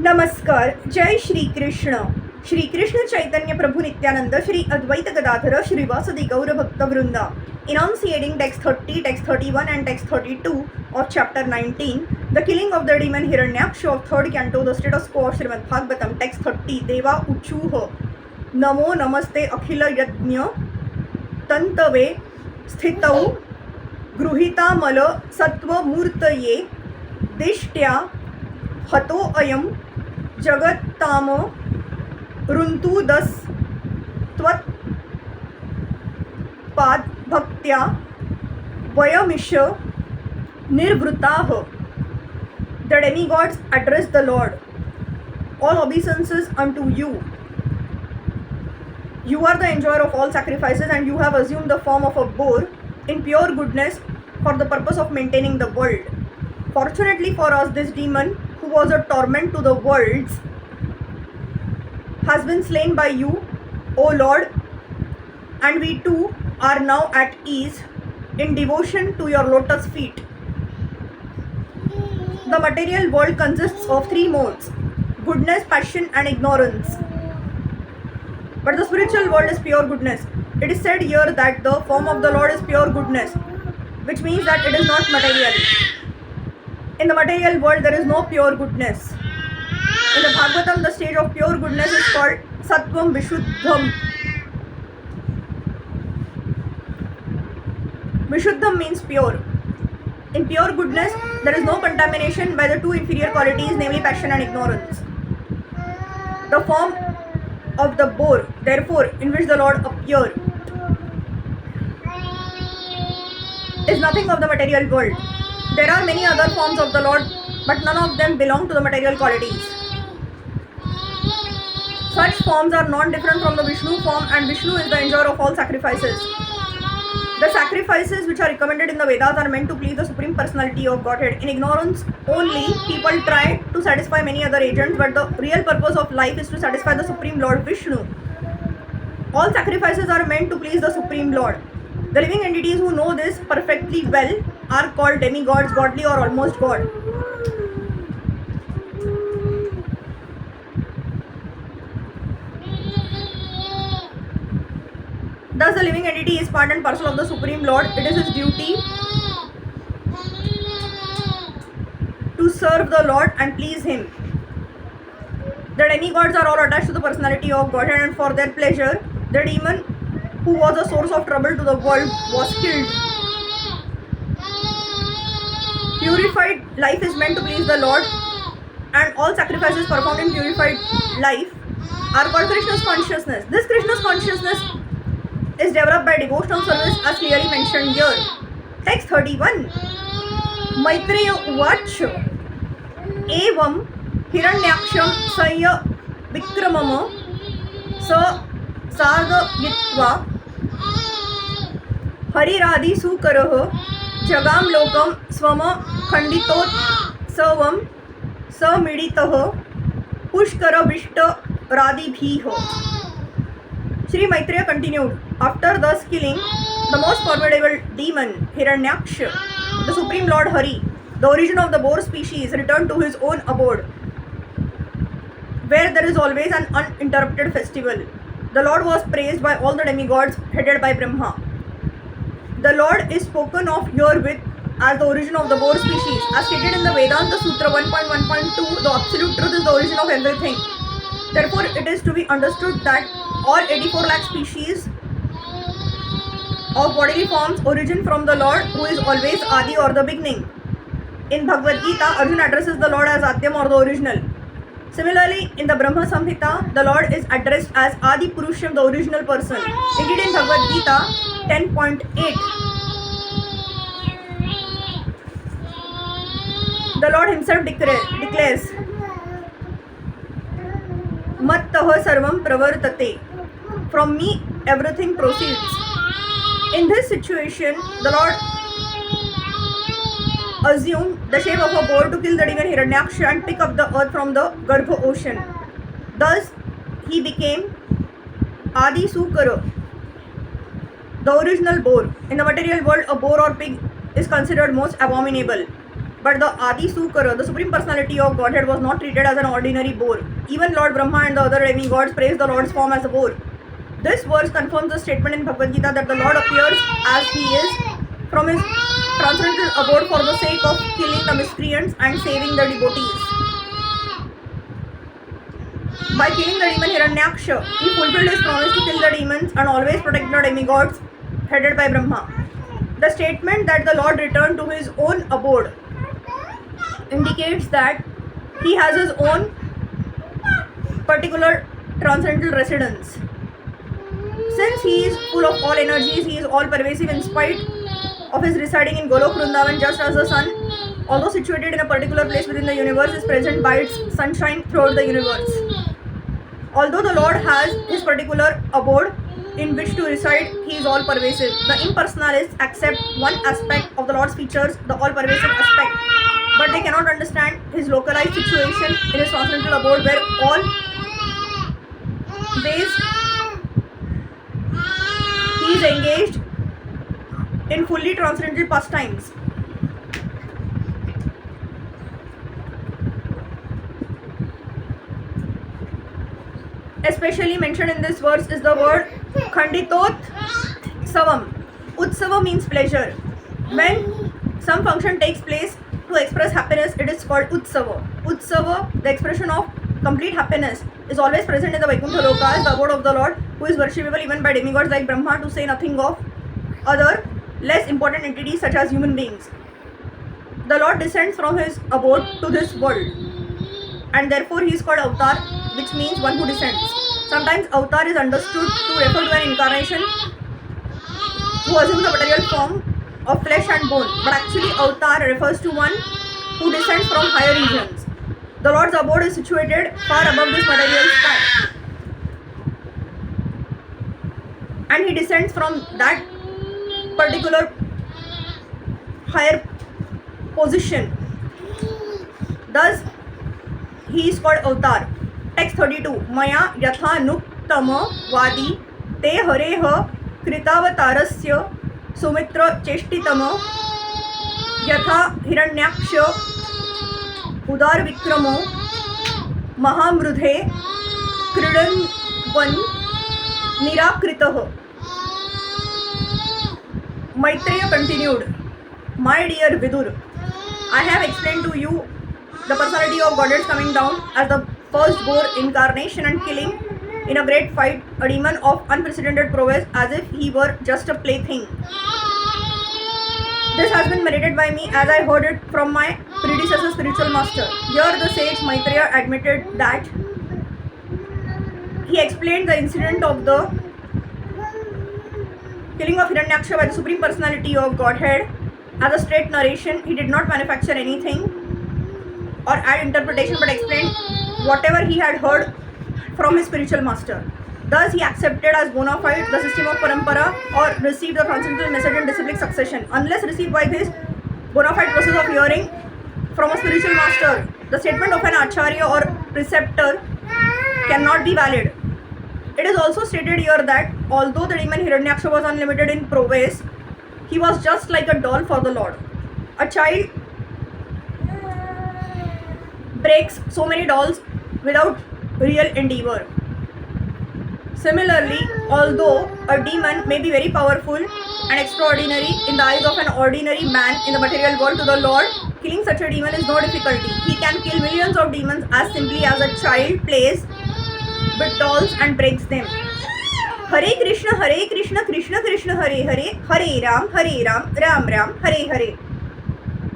नमस्कार. जय श्रीकृष्ण. श्रीकृष्ण चैतन्य प्रभु नित्यानंद, श्री अद्वैत गदाधर, श्रीवासदि गौर भक्तवृंदा. Enunciating text 30, text 31 and text 32 of chapter 19, the killing of the demon Hiranyaksha of third canto, the status quo of Srimad Bhagavatam, text 30. Deva uchuh नमो नमस्ते अखिल यज्ञ तंतवे स्थितौ गृहीतामल सत्वमूर्तये दिष्ट्या हतो अयम जगत्ताम रुन्तुदस त्वत्पाद भक्त्या वयमिष निर्वृताः. The demigods address the Lord. All obeisances unto you. You are the enjoyer of all sacrifices, and you have assumed the form of a boar in pure goodness for the purpose of maintaining the world. Fortunately for us, this demon, who was a torment to the worlds, has been slain by you, O Lord, and we too are now at ease in devotion to your lotus feet. The material world consists of three modes: goodness, passion, and ignorance. But the spiritual world is pure goodness. It is said here that the form of the Lord is pure goodness, which means that it is not material. In the material world, there is no pure goodness. In the Bhagavatam, the stage of pure goodness is called Sattvam Vishuddham. Vishuddham means pure. In pure goodness, there is no contamination by the two inferior qualities, namely passion and ignorance. The form of the boar, therefore, in which the Lord appeared, is nothing of the material world. There are many other forms of the Lord, but none of them belong to the material qualities. Such forms are non-different from the Vishnu form, and Vishnu is the enjoyer of all sacrifices. The sacrifices which are recommended in the Vedas are meant to please the Supreme Personality of Godhead. In ignorance only, people try to satisfy many other agents, but the real purpose of life is to satisfy the Supreme Lord Vishnu. All sacrifices are meant to please the Supreme Lord. The living entities who know this perfectly well are called demigods, godly or almost God. Thus the living entity is part and parcel of the Supreme Lord. It is his duty to serve the Lord and please him. The demigods are all attached to the personality of Godhead, and for their pleasure, the demon who was a source of trouble to the world was killed. Purified life is meant to please the Lord, and all sacrifices performed in purified life are called Krishna's consciousness. This Krishna's consciousness is developed by devotional service as clearly mentioned here. Text 31. Maitreya Uvacha Evam Hiranyaksham Saya Vikramam Sa Sadagitva Hariradi Sukarah Jagam Lokam Swama Khanditot Savam Samiditah Pushkara Vishta Radibhiho. Sri Maitreya continued, after thus killing the most formidable demon Hiranyaksha, the Supreme Lord Hari, the origin of the boar species, returned to his own abode, where there is always an uninterrupted festival. The Lord was praised by all the demigods headed by Brahma. The Lord is spoken of herewith as the origin of the boar species. As stated in the Vedanta Sutra 1.1.2, the absolute truth is the origin of everything. Therefore, it is to be understood that all 84 lakh species of bodily forms origin from the Lord, who is always Adi or the beginning. In Bhagavad Gita, Arjuna addresses the Lord as Adyam or the original. Similarly, in the Brahma Samhita, the Lord is addressed as Adi Purusham, the original person. Indeed, in Bhagavad Gita 10.8, the Lord himself declares, Mattah sarvam pravartate. From me, everything proceeds. In this situation, the Lord assumed the shape of a boar to kill the demon Hiranyaksha and pick up the earth from the Garbha ocean. Thus, he became Adi Sukara, the original boar. In the material world, a boar or pig is considered most abominable. But the Adi Sukara, the Supreme Personality of Godhead, was not treated as an ordinary boar. Even Lord Brahma and the other demigods praised the Lord's form as a boar. This verse confirms the statement in Bhagavad Gita that the Lord appears as he is from his transcendental abode for the sake of killing the miscreants and saving the devotees. By killing the demon Hiranyaksha, he fulfilled his promise to kill the demons and always protect the demigods headed by Brahma. The statement that the Lord returned to his own abode indicates that he has his own particular transcendental residence. Since he is full of all energies, he is all pervasive in spite of his residing in Golok Vrindavan, just as the sun, although situated in a particular place within the universe, is present by its sunshine throughout the universe. Although the Lord has his particular abode in which to reside, he is all pervasive. The impersonalists accept one aspect of the Lord's features, the all pervasive aspect, but they cannot understand his localized situation in his transcendental abode where all ways he is engaged in fully transcendental pastimes. Especially mentioned in this verse is the word Khanditot Savam. Utsava means pleasure. When some function takes place to express happiness, it is called Utsava. Utsava, the expression of complete happiness, is always present in the Vaikuntha Loka as the abode of the Lord, who is worshipable even by demigods like Brahma, to say nothing of other less important entities such as human beings. The Lord descends from his abode to this world, and therefore he is called Avatar, which means one who descends. Sometimes Avatar is understood to refer to an incarnation who assumes the material form of flesh and bone, but actually Avatar refers to one who descends from higher regions. The Lord's abode is situated far above this material sky, and he descends from that particular higher position. Thus, he is called Avatar. Text 32. Maya yatha nuktama vadi te hareha kritavatarasya sumitra cheshtitama yatha hiranyaksha udar vikramo mahamrudhe kridanvan nirakritah. Maitreya continued, my dear Vidur, I have explained to you the personality of Godhead coming down as the first boar incarnation and killing in a great fight a demon of unprecedented prowess as if he were just a plaything. This has been narrated by me as I heard it from my predecessor spiritual master. Here the sage Maitreya admitted that he explained the incident of the killing of Hiranyaksha by the Supreme Personality of Godhead as a straight narration. He did not manufacture anything or add interpretation, but explained whatever he had heard from his spiritual master. Thus he accepted as bona fide the system of parampara or received the transcendental message in disciplic succession. Unless received by this bona fide process of hearing from a spiritual master, the statement of an acharya or preceptor cannot be valid. It is also stated here that although the demon Hiranyaksha was unlimited in prowess, he was just like a doll for the Lord. A child breaks so many dolls without real endeavor. Similarly, although a demon may be very powerful and extraordinary in the eyes of an ordinary man in the material world, to the Lord, killing such a demon is no difficulty. He can kill millions of demons as simply as a child plays with dolls and breaks them. Hare Krishna, Krishna Krishna, Hare Hare, Hare Ram, Ram Ram, Hare Hare.